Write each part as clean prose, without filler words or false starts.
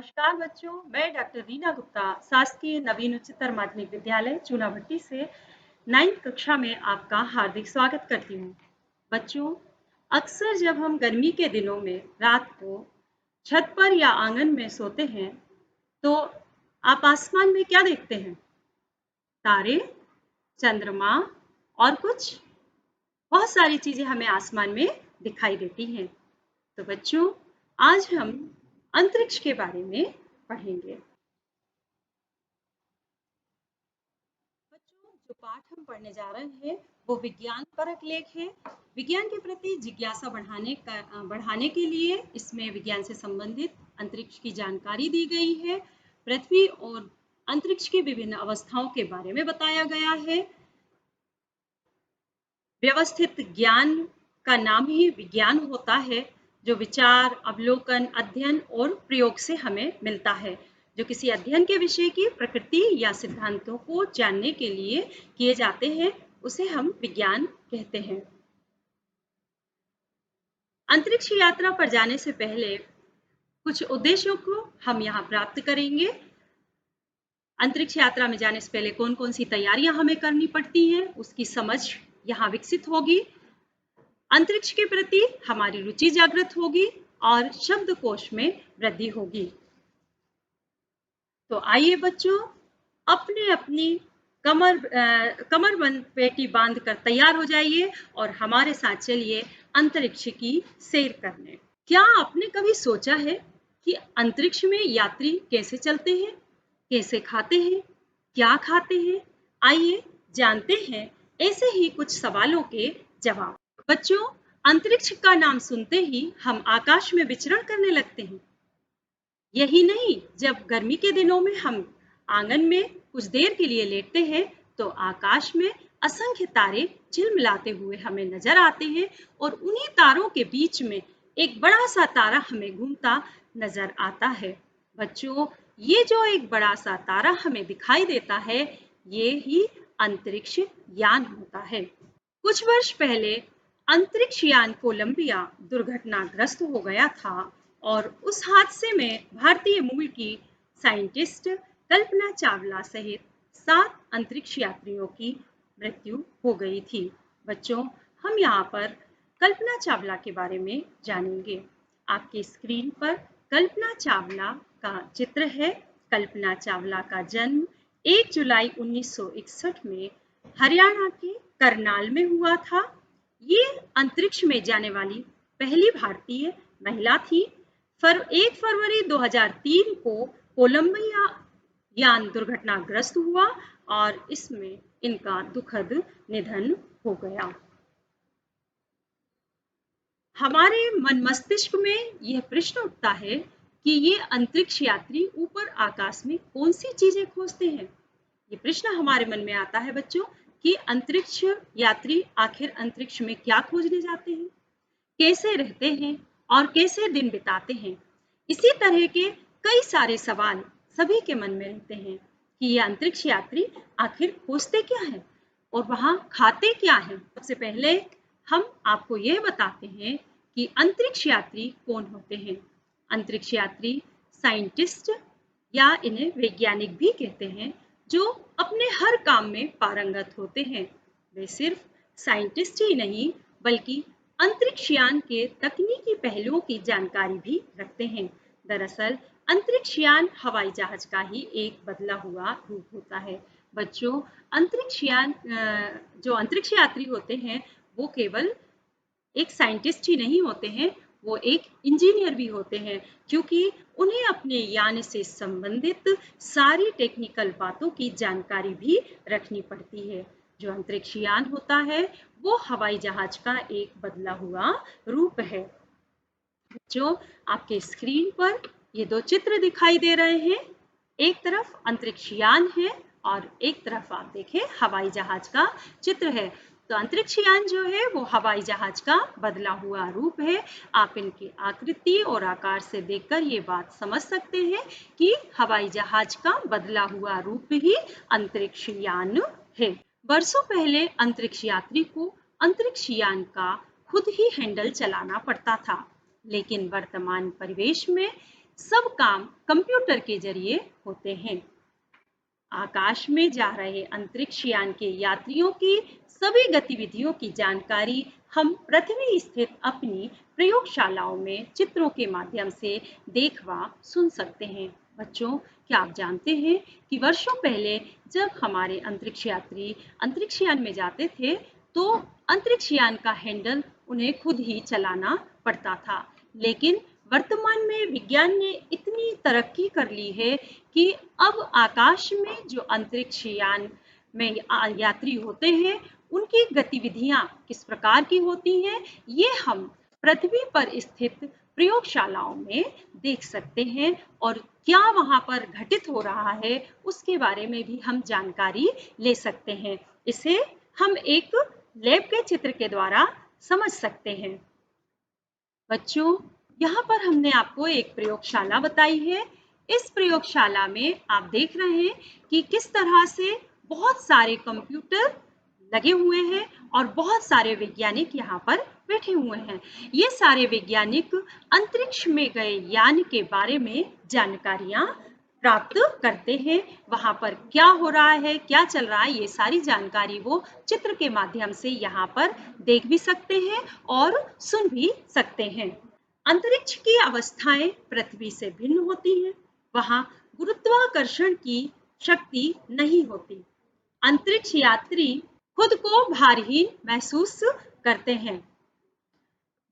नमस्कार बच्चों, मैं डॉक्टर रीना गुप्ता शासकीय नवीन उच्चतर माध्यमिक विद्यालय चूनाभट्टी से 9th कक्षा में आपका हार्दिक स्वागत करती हूँ। बच्चों, अक्सर जब हम गर्मी के दिनों में रात को छत पर या आंगन में सोते हैं, तो आप आसमान में क्या देखते हैं? तारे, चंद्रमा और कुछ बहुत सारी चीजें हमें आसमान में दिखाई देती हैं। तो बच्चों, आज हम अंतरिक्ष के बारे में पढ़ेंगे। बच्चों, जो पाठ हम पढ़ने जा रहे हैं वो विज्ञान परक लेख है। विज्ञान के प्रति जिज्ञासा बढ़ाने के लिए इसमें विज्ञान से संबंधित अंतरिक्ष की जानकारी दी गई है। पृथ्वी और अंतरिक्ष की विभिन्न अवस्थाओं के बारे में बताया गया है। व्यवस्थित ज्ञान का नाम ही विज्ञान होता है, जो विचार, अवलोकन, अध्ययन और प्रयोग से हमें मिलता है, जो किसी अध्ययन के विषय की प्रकृति या सिद्धांतों को जानने के लिए किए जाते हैं, उसे हम विज्ञान कहते हैं। अंतरिक्ष यात्रा पर जाने से पहले कुछ उद्देश्यों को हम यहाँ प्राप्त करेंगे। अंतरिक्ष यात्रा में जाने से पहले कौन कौन सी तैयारियां हमें करनी पड़ती हैं, उसकी समझ यहाँ विकसित होगी। अंतरिक्ष के प्रति हमारी रुचि जागृत होगी और शब्दकोश में वृद्धि होगी। तो आइए बच्चों, अपने अपनी कमरबंद पेटी बांध कर तैयार हो जाइए और हमारे साथ चलिए अंतरिक्ष की सैर करने। क्या आपने कभी सोचा है कि अंतरिक्ष में यात्री कैसे चलते हैं, कैसे खाते हैं, क्या खाते हैं? आइए जानते हैं ऐसे ही कुछ सवालों के जवाब। बच्चों, अंतरिक्ष का नाम सुनते ही हम आकाश में विचरण करने लगते हैं। यही नहीं, जब गर्मी के दिनों में हम आंगन में कुछ देर के लिए लेटते हैं तो आकाश में असंख्य तारे झिलमिलाते हुए हमें नजर आते हैं और उन्हीं तारों के बीच में एक बड़ा सा तारा हमें घूमता नजर आता है। बच्चों, ये जो एक बड़ा सा तारा हमें दिखाई देता है, ये ही अंतरिक्ष यान होता है। कुछ वर्ष पहले अंतरिक्ष यान कोलंबिया दुर्घटनाग्रस्त हो गया था और उस हादसे में भारतीय मूल की साइंटिस्ट कल्पना चावला सहित 7 अंतरिक्ष यात्रियों की मृत्यु हो गई थी। बच्चों, हम यहाँ पर कल्पना चावला के बारे में जानेंगे। आपकी स्क्रीन पर कल्पना चावला का चित्र है। कल्पना चावला का जन्म 1 जुलाई 1961 में हरियाणा के करनाल में हुआ था। ये अंतरिक्ष में जाने वाली पहली भारतीय महिला थी। 1 फरवरी 2003 को कोलंबिया यान दुर्घटनाग्रस्त हुआ और इसमें इनका दुखद निधन हो गया। हमारे मन मस्तिष्क में यह प्रश्न उठता है कि ये अंतरिक्ष यात्री ऊपर आकाश में कौन सी चीजें खोजते हैं। ये प्रश्न हमारे मन में आता है बच्चों कि अंतरिक्ष यात्री आखिर अंतरिक्ष में क्या खोजने जाते हैं, कैसे रहते हैं और कैसे दिन बिताते हैं। इसी तरह के कई सारे सवाल सभी के मन में रहते हैं कि ये अंतरिक्ष यात्री आखिर खोजते क्या है और वहां खाते क्या है। सबसे पहले हम आपको यह बताते हैं कि अंतरिक्ष यात्री कौन होते हैं। अंतरिक्ष यात्री साइंटिस्ट या इन्हें वैज्ञानिक भी कहते हैं, जो अपने हर काम में पारंगत होते हैं। वे सिर्फ साइंटिस्ट ही नहीं बल्कि अंतरिक्ष यान के तकनीकी पहलुओं की जानकारी भी रखते हैं। दरअसल अंतरिक्ष यान हवाई जहाज का ही एक बदला हुआ रूप होता है। बच्चों, जो अंतरिक्ष यात्री होते हैं वो केवल एक साइंटिस्ट ही नहीं होते हैं, वो एक इंजीनियर भी होते हैं, क्योंकि उन्हें अपने यान से संबंधित सारी टेक्निकल बातों की जानकारी भी रखनी पड़ती है। जो अंतरिक्ष यान होता है वो हवाई जहाज का एक बदला हुआ रूप है। जो आपके स्क्रीन पर ये 2 चित्र दिखाई दे रहे हैं, एक तरफ अंतरिक्ष यान है और एक तरफ आप देखें हवाई जहाज का चित्र है। तो अंतरिक्ष यान जो है वो हवाई जहाज का बदला हुआ रूप है। आप इनकी आकृति और आकार से देखकर ये बात समझ सकते हैं कि हवाई जहाज का बदला हुआ रूप ही अंतरिक्ष यान है। वर्षों पहले अंतरिक्ष यात्री को अंतरिक्ष यान का खुद ही हैंडल चलाना पड़ता था, लेकिन वर्तमान परिवेश में सब काम कंप्यूटर के जरिए होते हैं। आकाश में जा रहे अंतरिक्ष यान के यात्रियों की सभी गतिविधियों की जानकारी हम पृथ्वी स्थित अपनी प्रयोगशालाओं में चित्रों के माध्यम से देख व सुन सकते हैं। बच्चों, क्या आप जानते हैं कि वर्षों पहले जब हमारे अंतरिक्ष यात्री अंतरिक्ष यान में जाते थे तो अंतरिक्ष यान का हैंडल उन्हें खुद ही चलाना पड़ता था। लेकिन वर्तमान में विज्ञान ने इतनी तरक्की कर ली है कि अब आकाश में जो अंतरिक्ष यान में यात्री होते हैं उनकी गतिविधियां किस प्रकार की होती हैं, ये हम पृथ्वी पर स्थित प्रयोगशालाओं में देख सकते हैं और क्या वहां पर घटित हो रहा है उसके बारे में भी हम जानकारी ले सकते हैं। इसे हम एक लैब के चित्र के द्वारा समझ सकते हैं। बच्चों, यहाँ पर हमने आपको एक प्रयोगशाला बताई है। इस प्रयोगशाला में आप देख रहे हैं कि किस तरह से बहुत सारे कंप्यूटर लगे हुए हैं और बहुत सारे वैज्ञानिक यहाँ पर बैठे हुए हैं। ये सारे वैज्ञानिक अंतरिक्ष में गए यान के बारे में जानकारियां प्राप्त करते हैं। वहां पर क्या हो रहा है, क्या चल रहा है, ये सारी जानकारी वो चित्र के माध्यम से यहाँ पर देख भी सकते हैं और सुन भी सकते हैं। अंतरिक्ष की अवस्थाएं पृथ्वी से भिन्न होती हैं। वहां गुरुत्वाकर्षण की शक्ति नहीं होती। अंतरिक्ष यात्री खुद को भारहीन महसूस करते हैं।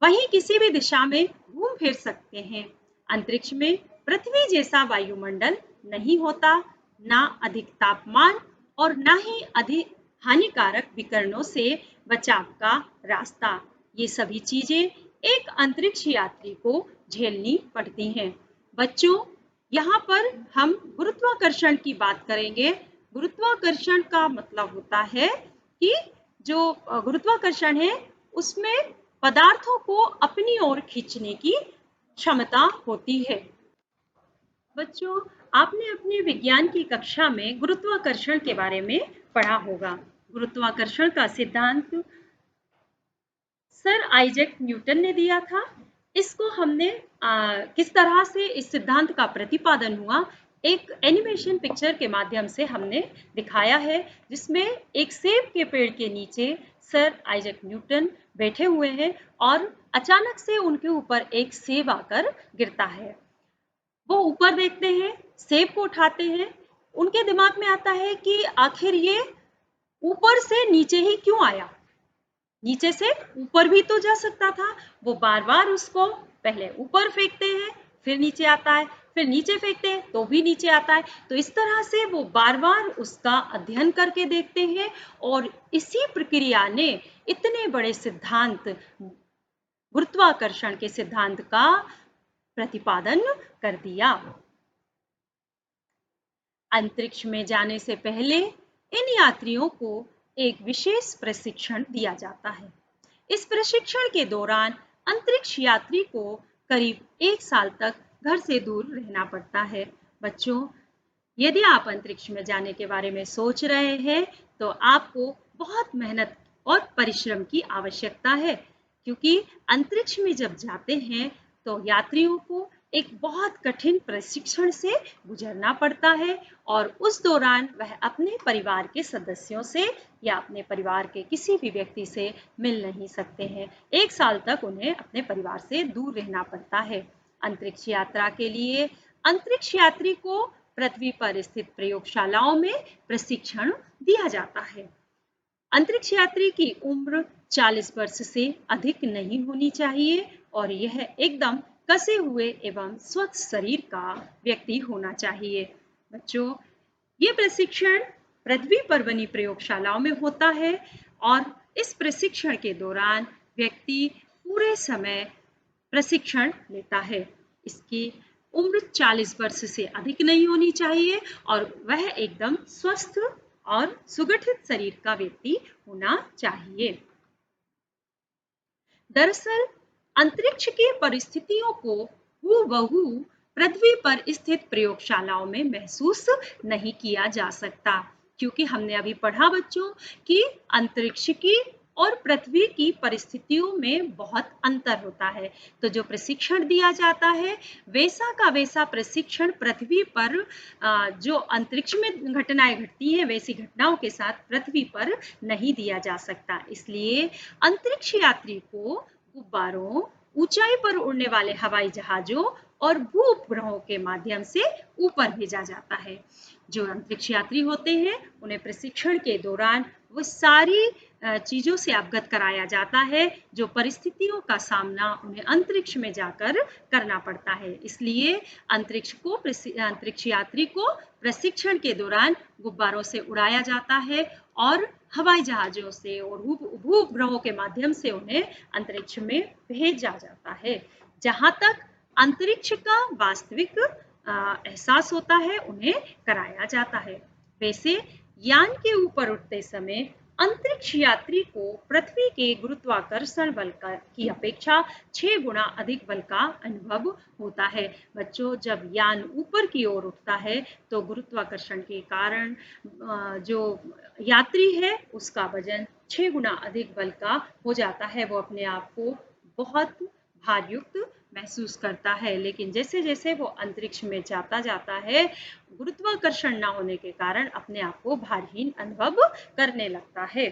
वहीं किसी भी दिशा में घूम फिर सकते हैं। अंतरिक्ष में पृथ्वी जैसा वायुमंडल नहीं होता, ना अधिक तापमान और ना ही अधिक हानिकारक विकिरणों से बचाव का रास्ता। ये सभी चीजें एक अंतरिक्ष यात्री को झेलनी पड़ती हैं। बच्चों, यहाँ पर हम गुरुत्वाकर्षण की बात करेंगे। गुरुत्वाकर्षण का मतलब होता है कि जो गुरुत्वाकर्षण है उसमें पदार्थों को अपनी ओर खींचने की क्षमता होती है। बच्चों, आपने अपने विज्ञान की कक्षा में गुरुत्वाकर्षण के बारे में पढ़ा होगा। गुरुत्वाकर्षण का सिद्धांत सर आइजैक न्यूटन ने दिया था। इसको हमने किस तरह से इस सिद्धांत का प्रतिपादन हुआ, एक एनिमेशन पिक्चर के माध्यम से हमने दिखाया है, जिसमें एक सेब के पेड़ के नीचे सर आइजैक न्यूटन बैठे हुए हैं और अचानक से उनके ऊपर एक सेब आकर गिरता है। वो ऊपर देखते हैं, सेब को उठाते हैं। उनके दिमाग में आता है कि आखिर ये ऊपर से नीचे ही क्यों आया, नीचे से ऊपर भी तो जा सकता था। वो बार बार उसको पहले ऊपर फेंकते हैं, फिर नीचे आता है, फिर नीचे फेंकते हैं तो भी नीचे आता है। तो इस तरह से वो बार बार उसका अध्ययन करके देखते हैं और इसी प्रक्रिया ने इतने बड़े सिद्धांत, गुरुत्वाकर्षण के सिद्धांत का प्रतिपादन कर दिया। अंतरिक्ष में जाने से पहले इन यात्रियों को एक विशेष प्रशिक्षण दिया जाता है। इस प्रशिक्षण के दौरान अंतरिक्ष यात्री को करीब 1 साल तक घर से दूर रहना पड़ता है। बच्चों, यदि आप अंतरिक्ष में जाने के बारे में सोच रहे हैं तो आपको बहुत मेहनत और परिश्रम की आवश्यकता है, क्योंकि अंतरिक्ष में जब जाते हैं तो यात्रियों को एक बहुत कठिन प्रशिक्षण से गुजरना पड़ता है और उस दौरान वह अपने परिवार के सदस्यों से या अपने परिवार के किसी भी व्यक्ति से मिल नहीं सकते हैं। 1 साल तक उन्हें अपने परिवार से दूर रहना पड़ता है। अंतरिक्ष यात्रा के लिए अंतरिक्ष यात्री को पृथ्वी पर स्थित प्रयोगशालाओं में प्रशिक्षण दिया जाता है। अंतरिक्ष यात्री की उम्र 40 वर्ष से अधिक नहीं होनी चाहिए और यह एकदम कसे हुए एवं स्वस्थ शरीर का व्यक्ति होना चाहिए। बच्चों, ये प्रशिक्षण पृथ्वी पर बनी प्रयोगशालाओं में होता है और इस प्रशिक्षण के दौरान व्यक्ति पूरे समय प्रशिक्षण लेता है। इसकी उम्र 40 वर्ष से अधिक नहीं होनी चाहिए और वह एकदम स्वस्थ और सुगठित शरीर का व्यक्ति होना चाहिए। दरअसल अंतरिक्ष की परिस्थितियों को हूबहू पृथ्वी पर स्थित प्रयोगशालाओं में महसूस नहीं किया जा सकता, क्योंकि हमने अभी पढ़ा बच्चों कि अंतरिक्ष की और पृथ्वी की परिस्थितियों में बहुत अंतर होता है। तो जो प्रशिक्षण दिया जाता है वैसा का वैसा प्रशिक्षण पृथ्वी पर जो अंतरिक्ष में घटनाएं घटती हैं वैसी घटनाओं के साथ पृथ्वी पर नहीं दिया जा सकता। इसलिए अंतरिक्ष यात्री को गुब्बारों, ऊंचाई पर उड़ने वाले हवाई जहाजों और भू उपग्रहों के माध्यम से ऊपर भेजा जाता है। जो अंतरिक्ष यात्री होते हैं उन्हें प्रशिक्षण के दौरान वो सारी चीजों से अवगत कराया जाता है जो परिस्थितियों का सामना उन्हें अंतरिक्ष में जाकर करना पड़ता है। इसलिए अंतरिक्ष यात्री को प्रशिक्षण के दौरान गुब्बारों से उड़ाया जाता है और हवाई जहाजों से और भू उपग्रहों के माध्यम से उन्हें अंतरिक्ष में भेजा जाता है। जहां तक अंतरिक्ष का वास्तविक एहसास होता है उन्हें कराया जाता है। वैसे यान के ऊपर उठते समय अंतरिक्ष यात्री को पृथ्वी के गुरुत्वाकर्षण बल की अपेक्षा 6 गुना अधिक बल का अनुभव होता है। बच्चों, जब यान ऊपर की ओर उठता है तो गुरुत्वाकर्षण के कारण जो यात्री है उसका वजन 6 गुना अधिक बल का हो जाता है। वो अपने आप को बहुत भारयुक्त महसूस करता है। लेकिन जैसे जैसे वो अंतरिक्ष में जाता है गुरुत्वाकर्षण न होने के कारण अपने आप को भारहीन अनुभव करने लगता है।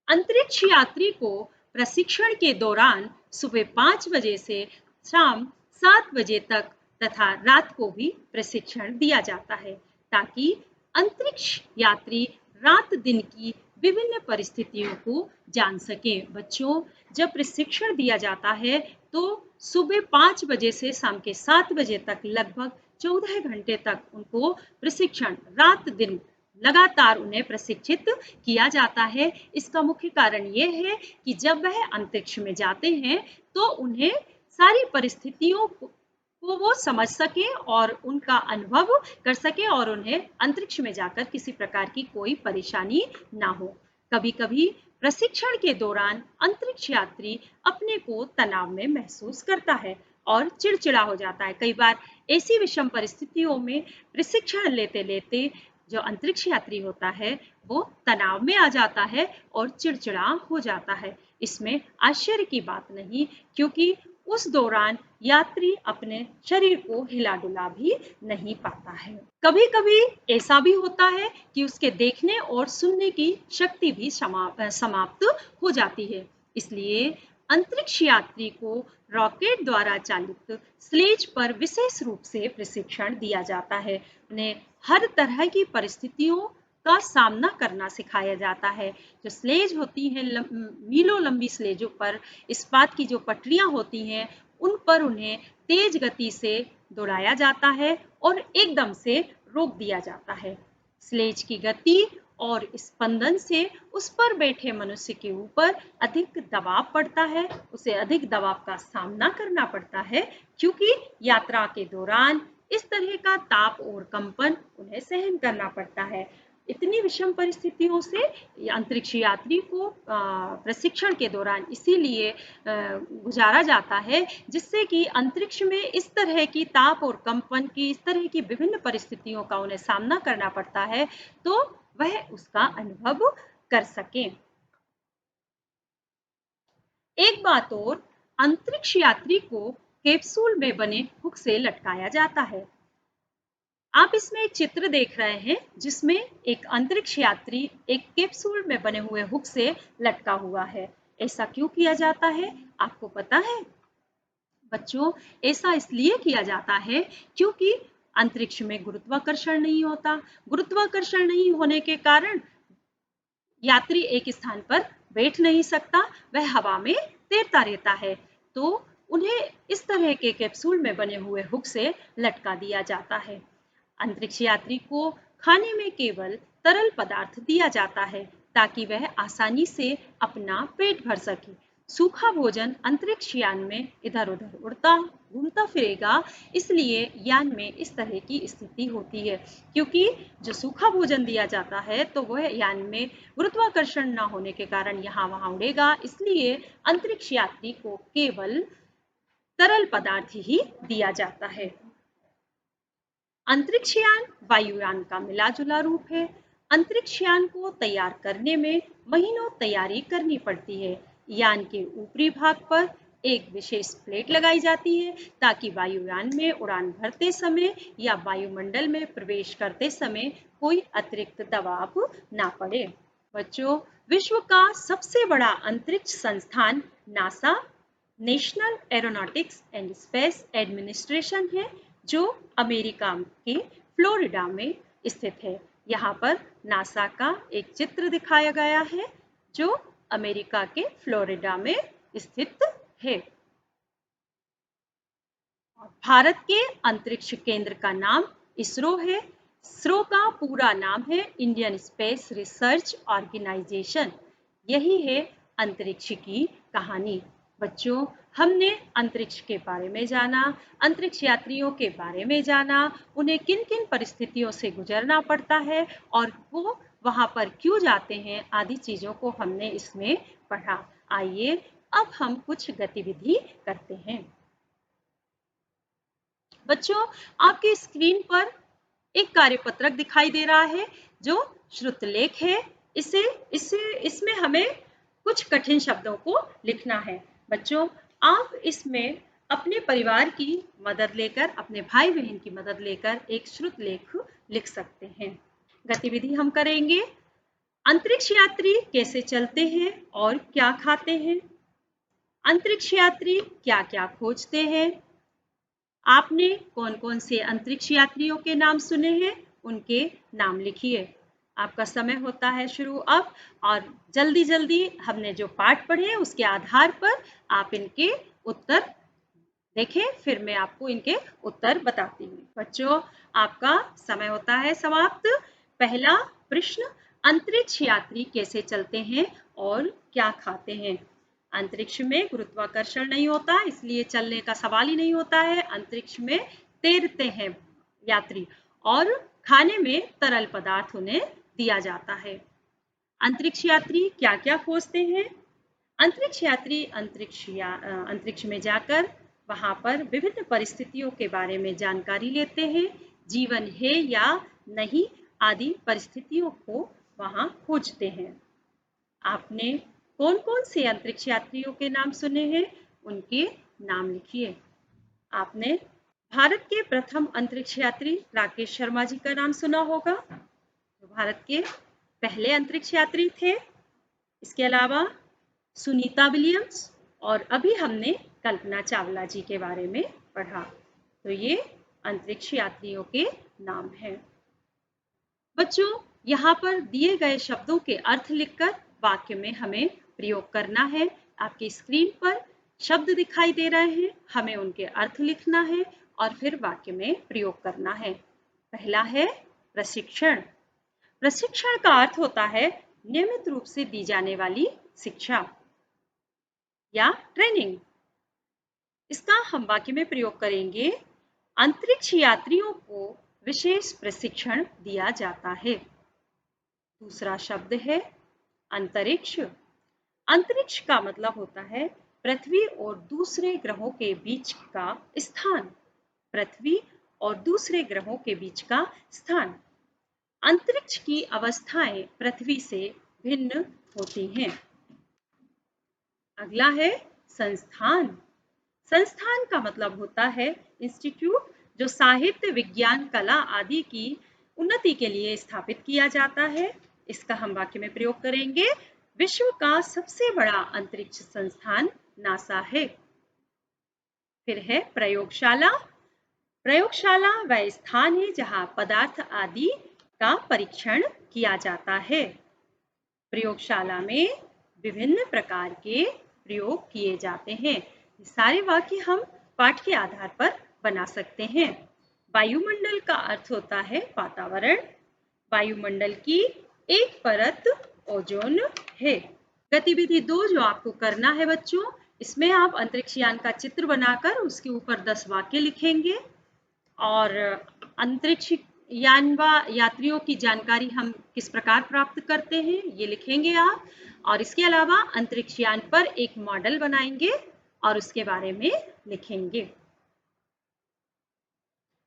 अंतरिक्ष यात्री को प्रशिक्षण के दौरान सुबह 5 बजे से शाम 7 बजे तक तथा रात को भी प्रशिक्षण दिया जाता है ताकि अंतरिक्ष यात्री रात दिन की विभिन्न परिस्थितियों को जान सके। बच्चों, जब प्रशिक्षण दिया जाता है तो सुबह 5 बजे से शाम के 7 बजे तक लगभग 14 घंटे तक उनको प्रशिक्षण रात दिन लगातार उन्हें प्रशिक्षित किया जाता है। इसका मुख्य कारण ये है कि जब वह अंतरिक्ष में जाते हैं तो उन्हें सारी परिस्थितियों को वो समझ सके और उनका अनुभव कर सके और उन्हें अंतरिक्ष में जाकर किसी प्रकार की कोई परेशानी ना हो। कभी-कभी प्रशिक्षण के दौरान अंतरिक्ष यात्री अपने को तनाव में महसूस करता है और चिड़चिड़ा हो जाता है। कई बार ऐसी विषम परिस्थितियों में प्रशिक्षण लेते लेते जो अंतरिक्ष यात्री होता है वो तनाव में आ जाता है और चिड़चिड़ा हो जाता है। इसमें आश्चर्य की बात नहीं, क्योंकि उस दौरान यात्री अपने शरीर को हिला डुला भी नहीं पाता है। कभी कभी ऐसा भी होता है कि उसके देखने और सुनने की शक्ति भी समाप्त हो जाती है। इसलिए अंतरिक्ष यात्री को रॉकेट द्वारा चालित स्लेज पर विशेष रूप से प्रशिक्षण दिया जाता है। उन्हें हर तरह की परिस्थितियों का सामना करना सिखाया जाता है। जो स्लेज होती हैं मीलों लंबी स्लेजों पर इस्पात की जो पटरियां होती हैं उन पर उन्हें तेज गति से दौड़ाया जाता है और एकदम से रोक दिया जाता है। स्लेज की गति और स्पंदन से उस पर बैठे मनुष्य के ऊपर अधिक दबाव पड़ता है, उसे अधिक दबाव का सामना करना पड़ता है, क्योंकि यात्रा के दौरान इस तरह का ताप और कंपन उन्हें सहन करना पड़ता है। इतनी विषम परिस्थितियों से अंतरिक्ष यात्री को प्रशिक्षण के दौरान इसीलिए गुजारा जाता है जिससे कि अंतरिक्ष में इस तरह की ताप और कंपन की इस तरह की विभिन्न परिस्थितियों का उन्हें सामना करना पड़ता है तो वह उसका अनुभव कर सके। एक बात और, अंतरिक्ष यात्री को कैप्सूल में बने हुक से लटकाया जाता है। आप इसमें एक चित्र देख रहे हैं जिसमें एक अंतरिक्ष यात्री एक कैप्सूल में बने हुए हुक से लटका हुआ है। ऐसा क्यों किया जाता है, आपको पता है? बच्चों, ऐसा इसलिए किया जाता है क्योंकि अंतरिक्ष में गुरुत्वाकर्षण नहीं होता। गुरुत्वाकर्षण नहीं होने के कारण यात्री एक स्थान पर बैठ नहीं सकता, वह हवा में तैरता रहता है। तो उन्हें इस तरह के कैप्सूल में बने हुए हुक से लटका दिया जाता है। अंतरिक्ष यात्री को खाने में केवल तरल पदार्थ दिया जाता है ताकि वह आसानी से अपना पेट भर सके। सूखा भोजन अंतरिक्ष यान में इधर उधर उड़ता घूमता फिरेगा, इसलिए यान में इस तरह की स्थिति होती है। क्योंकि जो सूखा भोजन दिया जाता है तो वह यान में गुरुत्वाकर्षण न होने के कारण यहाँ वहाँ उड़ेगा, इसलिए अंतरिक्ष यात्री को केवल तरल पदार्थ ही दिया जाता है। अंतरिक्ष यान वायुयान का मिला जुला रूप है। अंतरिक्ष यान को तैयार करने में महीनों तैयारी करनी पड़ती है। यान के ऊपरी भाग पर एक विशेष प्लेट लगाई जाती है ताकि वायुयान में उड़ान भरते समय या वायुमंडल में प्रवेश करते समय कोई अतिरिक्त दबाव ना पड़े। बच्चों, विश्व का सबसे बड़ा अंतरिक्ष संस्थान NASA national aeronautics and space administration है, जो अमेरिका के फ्लोरिडा में स्थित है। यहाँ पर नासा का एक चित्र दिखाया गया है जो अमेरिका के फ्लोरिडा में स्थित है। भारत के अंतरिक्ष केंद्र का नाम इसरो है। इसरो का पूरा नाम है इंडियन स्पेस रिसर्च ऑर्गेनाइजेशन। यही है अंतरिक्ष की कहानी। बच्चों, हमने अंतरिक्ष के बारे में जाना, अंतरिक्ष यात्रियों के बारे में जाना, उन्हें किन किन परिस्थितियों से गुजरना पड़ता है और वो वहां पर क्यों जाते हैं, आदि चीजों को हमने इसमें पढ़ा। आइए अब हम कुछ गतिविधि करते हैं। बच्चों, आपकी स्क्रीन पर एक कार्यपत्रक दिखाई दे रहा है जो श्रुतलेख है। इसमें हमें कुछ कठिन शब्दों को लिखना है। बच्चों, आप इसमें अपने परिवार की मदद लेकर, अपने भाई बहन की मदद लेकर एक श्रुतलेख लिख सकते हैं। गतिविधि हम करेंगे। अंतरिक्ष यात्री कैसे चलते हैं और क्या खाते हैं? अंतरिक्ष यात्री क्या क्या खोजते हैं? आपने कौन कौन से अंतरिक्ष यात्रियों के नाम सुने हैं, उनके नाम लिखिए। आपका समय होता है शुरू अब, और जल्दी जल्दी हमने जो पाठ पढ़े उसके आधार पर आप इनके उत्तर देखें, फिर मैं आपको इनके उत्तर बताती हूँ। बच्चों, आपका समय होता है समाप्त। पहला प्रश्न, अंतरिक्ष यात्री कैसे चलते हैं और क्या खाते हैं? अंतरिक्ष में गुरुत्वाकर्षण नहीं होता, इसलिए चलने का सवाल ही नहीं होता है। अंतरिक्ष में तैरते हैं यात्री और खाने में तरल पदार्थ उन्हें दिया जाता है। अंतरिक्ष यात्री क्या क्या खोजते हैं? अंतरिक्ष यात्री अंतरिक्ष में जाकर वहां पर विभिन्न परिस्थितियों के बारे में जानकारी लेते हैं। जीवन है या नहीं आदि परिस्थितियों को वहां खोजते हैं। आपने कौन कौन से अंतरिक्ष यात्रियों के नाम सुने हैं, उनके नाम लिखिए। आपने भारत के प्रथम अंतरिक्ष यात्री राकेश शर्मा जी का नाम सुना होगा, जो भारत के पहले अंतरिक्ष यात्री थे। इसके अलावा सुनीता विलियम्स और अभी हमने कल्पना चावला जी के बारे में पढ़ा। तो ये अंतरिक्ष यात्रियों के नाम हैं। बच्चों, यहाँ पर दिए गए शब्दों के अर्थ लिखकर वाक्य में हमें प्रयोग करना है। आपकी स्क्रीन पर शब्द दिखाई दे रहे हैं, हमें उनके अर्थ लिखना है और फिर वाक्य में प्रयोग करना है। पहला है प्रशिक्षण। प्रशिक्षण का अर्थ होता है नियमित रूप से दी जाने वाली शिक्षा या ट्रेनिंग। इसका हम वाक्य में प्रयोग करेंगे, अंतरिक्ष यात्रियों को विशेष प्रशिक्षण दिया जाता है। दूसरा शब्द है अंतरिक्ष। अंतरिक्ष का मतलब होता है पृथ्वी और दूसरे ग्रहों के बीच का स्थान। पृथ्वी और दूसरे ग्रहों के बीच का स्थान। अंतरिक्ष की अवस्थाएं पृथ्वी से भिन्न होती हैं। अगला है संस्थान। संस्थान का मतलब होता है इंस्टीट्यूट, जो साहित्य, विज्ञान, कला आदि की उन्नति के लिए स्थापित किया जाता है। इसका हम वाक्य में प्रयोग करेंगे, विश्व का सबसे बड़ा अंतरिक्ष संस्थान नासा है। फिर है प्रयोगशाला। प्रयोगशाला वह स्थान है जहां पदार्थ आदि का परीक्षण किया जाता है। प्रयोगशाला में विभिन्न प्रकार के प्रयोग किए जाते हैं। सारे वाक्य हम पाठ के आधार पर बना सकते हैं। वायुमंडल का अर्थ होता है वातावरण। वायुमंडल की एक परत ओजोन है। गतिविधि 2 जो आपको करना है बच्चों, इसमें आप अंतरिक्ष यान का चित्र बनाकर उसके ऊपर 10 वाक्य लिखेंगे और अंतरिक्ष यान व यात्रियों की जानकारी हम किस प्रकार प्राप्त करते हैं ये लिखेंगे आप। और इसके अलावा अंतरिक्ष यान पर एक मॉडल बनाएंगे और उसके बारे में लिखेंगे।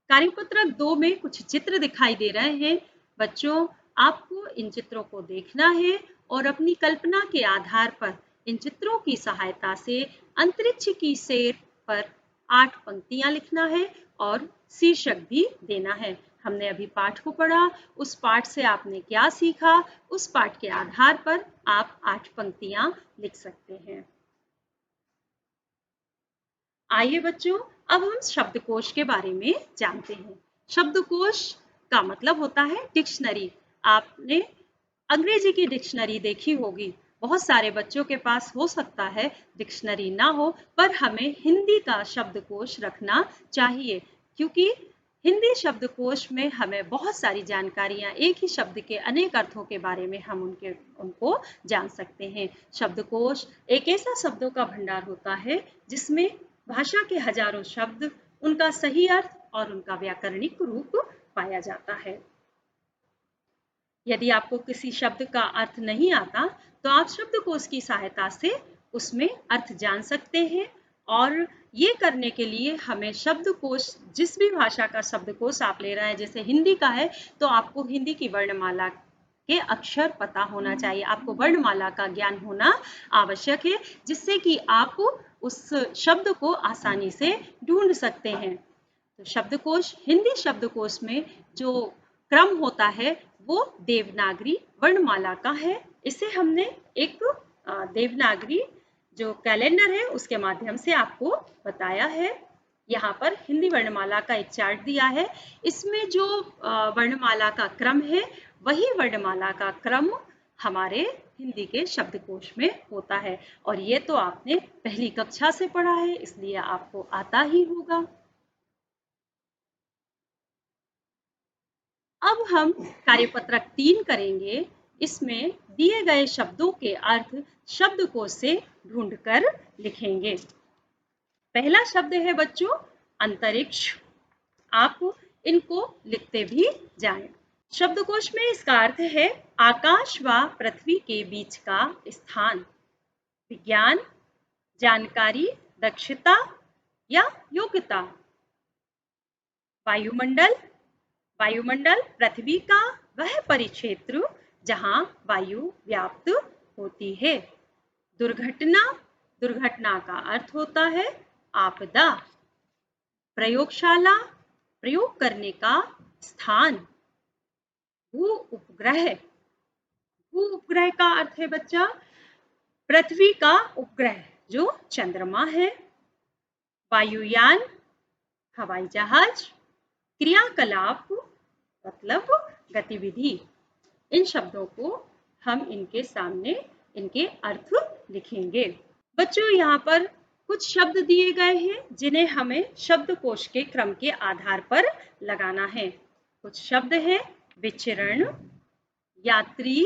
कार्यपत्रक 2 में कुछ चित्र दिखाई दे रहे हैं। बच्चों, आपको इन चित्रों को देखना है और अपनी कल्पना के आधार पर इन चित्रों की सहायता से अंतरिक्ष की सैर पर 8 पंक्तियां लिखना है और शीर्षक भी देना है। हमने अभी पाठ को पढ़ा, उस पाठ से आपने क्या सीखा, उस पाठ के आधार पर आप 8 पंक्तियां लिख सकते हैं। आइए बच्चों, अब हम शब्दकोश के बारे में जानते हैं। शब्दकोश का मतलब होता है डिक्शनरी। आपने अंग्रेजी की डिक्शनरी देखी होगी। बहुत सारे बच्चों के पास हो सकता है डिक्शनरी ना हो, पर हमें हिंदी का शब्दकोश रखना चाहिए, क्योंकि हिंदी शब्दकोश में हमें बहुत सारी जानकारियां, एक ही शब्द के अनेक अर्थों के बारे में हम उनको जान सकते हैं। शब्दकोश एक ऐसा शब्दों का भंडार होता है जिसमें भाषा के हजारों शब्द, उनका सही अर्थ और उनका व्याकरणिक रूप पाया जाता है। यदि आपको किसी शब्द का अर्थ नहीं आता तो आप शब्दकोश की सहायता से उसमें अर्थ जान सकते हैं। और ये करने के लिए हमें शब्दकोश, जिस भी भाषा का शब्दकोश आप ले रहे हैं, जैसे हिंदी का है तो आपको हिंदी की वर्णमाला के अक्षर पता होना चाहिए, आपको वर्णमाला का ज्ञान होना आवश्यक है, जिससे कि आप उस शब्द को आसानी से ढूंढ सकते हैं। तो शब्दकोश, हिंदी शब्दकोश में जो क्रम होता है वो देवनागरी वर्णमाला का है। इसे हमने एक देवनागरी जो कैलेंडर है उसके माध्यम से आपको बताया है। यहाँ पर हिंदी वर्णमाला का एक चार्ट दिया है। इसमें जो वर्णमाला का क्रम है वही वर्णमाला का क्रम हमारे हिंदी के शब्दकोश में होता है। और ये तो आपने पहली कक्षा से पढ़ा है, इसलिए आपको आता ही होगा। अब हम कार्यपत्रक 3 करेंगे। इसमें दिए गए शब्दों के अर्थ शब्दकोश से ढूंढकर लिखेंगे। पहला शब्द है बच्चों अंतरिक्ष। आप इनको लिखते भी जाएं। शब्दकोश में इसका अर्थ है आकाश व पृथ्वी के बीच का स्थान। विज्ञान, जानकारी, दक्षता या योग्यता। वायुमंडल, वायुमंडल पृथ्वी का वह परिक्षेत्र जहां वायु व्याप्त होती है। दुर्घटना, दुर्घटना का अर्थ होता है आपदा। प्रयोगशाला, प्रयोग करने का स्थान। भू उपग्रह, भू उपग्रह का अर्थ है बच्चा पृथ्वी का उपग्रह जो चंद्रमा है। वायुयान, हवाई जहाज। क्रियाकलाप मतलब गतिविधि। इन शब्दों को हम इनके सामने इनके अर्थ लिखेंगे। बच्चों यहाँ पर कुछ शब्द दिए गए हैं जिन्हें हमें शब्दकोश के क्रम के आधार पर लगाना है। कुछ शब्द हैं विचरण, यात्री,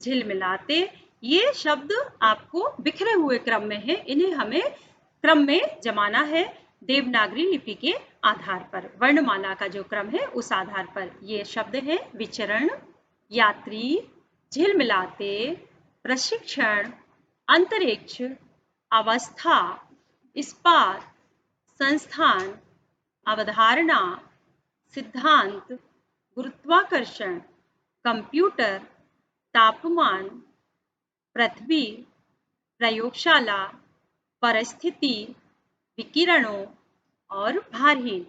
झिलमिलाते। ये शब्द आपको बिखरे हुए क्रम में है, इन्हें हमें क्रम में जमाना है देवनागरी लिपि के आधार पर। वर्णमाला का जो क्रम है उस आधार पर ये शब्द है विचरण, यात्री, झिलमिलाते, प्रशिक्षण, अंतरिक्ष, अवस्था, इस्पात, संस्थान, अवधारणा, सिद्धांत, गुरुत्वाकर्षण, कंप्यूटर, तापमान, पृथ्वी, प्रयोगशाला, परिस्थिति, विकिरणों और भारहीन।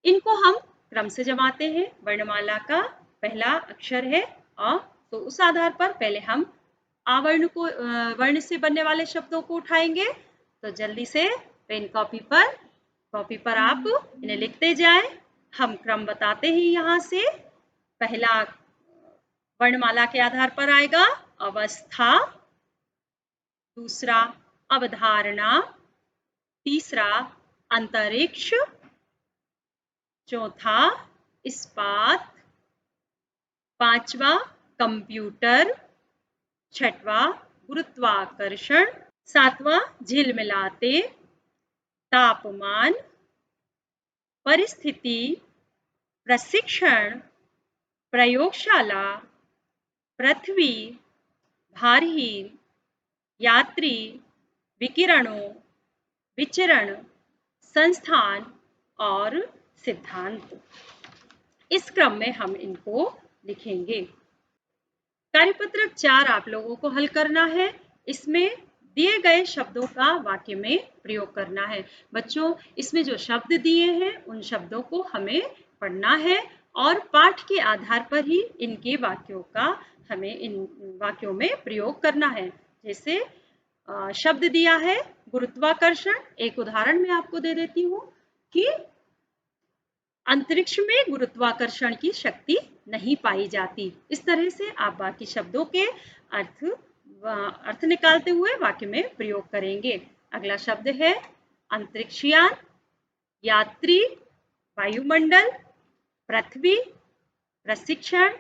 इनको हम क्रम से जमाते हैं। वर्णमाला का पहला अक्षर है अ, तो उस आधार पर पहले हम आवर्ण को वर्ण से बनने वाले शब्दों को उठाएंगे। तो जल्दी से पेन कॉपी पर आप इन्हें लिखते जाएं। हम क्रम बताते हैं यहाँ से। पहला वर्णमाला के आधार पर आएगा अवस्था, दूसरा अवधारणा, तीसरा अंतरिक्ष, चौथा इस्पात, पांचवा कंप्यूटर, छठवां गुरुत्वाकर्षण, सातवां झिलमिलाते, तापमान, परिस्थिति, प्रशिक्षण, प्रयोगशाला, पृथ्वी, भारहीन, यात्री, विकिरणों, विचरण, संस्थान और सिद्धांत। इस क्रम में हम इनको लिखेंगे। कार्यपत्रक 4 आप लोगों को हल करना है। इसमें दिए गए शब्दों का वाक्य में प्रयोग करना है। बच्चों, इसमें जो शब्द दिए हैं उन शब्दों को हमें पढ़ना है और पाठ के आधार पर ही इनके वाक्यों का हमें इन वाक्यों में प्रयोग करना है। जैसे शब्द दिया है गुरुत्वाकर्षण। एक उदाहरण मैं आपको दे देती हूँ कि अंतरिक्ष में गुरुत्वाकर्षण की शक्ति नहीं पाई जाती। इस तरह से आप बाकी शब्दों के अर्थ निकालते हुए वाक्य में प्रयोग करेंगे। अगला शब्द है अंतरिक्षयान, यात्री, वायुमंडल, पृथ्वी, प्रशिक्षण,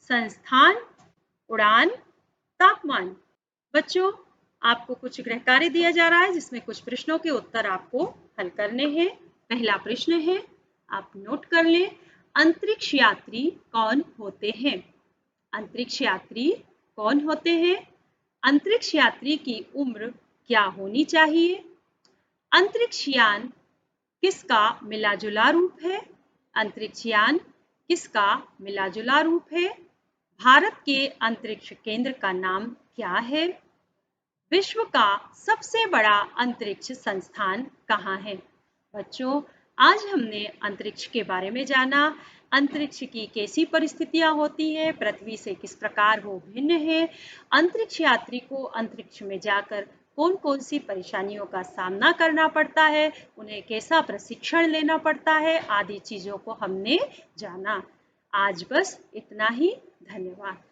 संस्थान, उड़ान, तापमान। बच्चों, आपको कुछ गृह कार्य दिया जा रहा है जिसमें कुछ प्रश्नों के उत्तर आपको हल करने हैं। पहला प्रश्न है, आप नोट कर लें, अंतरिक्ष यात्री कौन होते हैं? अंतरिक्ष यात्री कौन होते हैं? अंतरिक्ष यात्री की उम्र क्या होनी चाहिए? अंतरिक्ष यान किसका मिला-जुला रूप है? अंतरिक्ष यान किसका मिला-जुला रूप है? भारत के अंतरिक्ष केंद्र का नाम क्या है? विश्व का सबसे बड़ा अंतरिक्ष संस्थान कहाँ है? बच्चों, आज हमने अंतरिक्ष के बारे में जाना। अंतरिक्ष की कैसी परिस्थितियां होती हैं, पृथ्वी से किस प्रकार वो भिन्न है, अंतरिक्ष यात्री को अंतरिक्ष में जाकर कौन कौन सी परेशानियों का सामना करना पड़ता है, उन्हें कैसा प्रशिक्षण लेना पड़ता है, आदि चीज़ों को हमने जाना। आज बस इतना ही। धन्यवाद।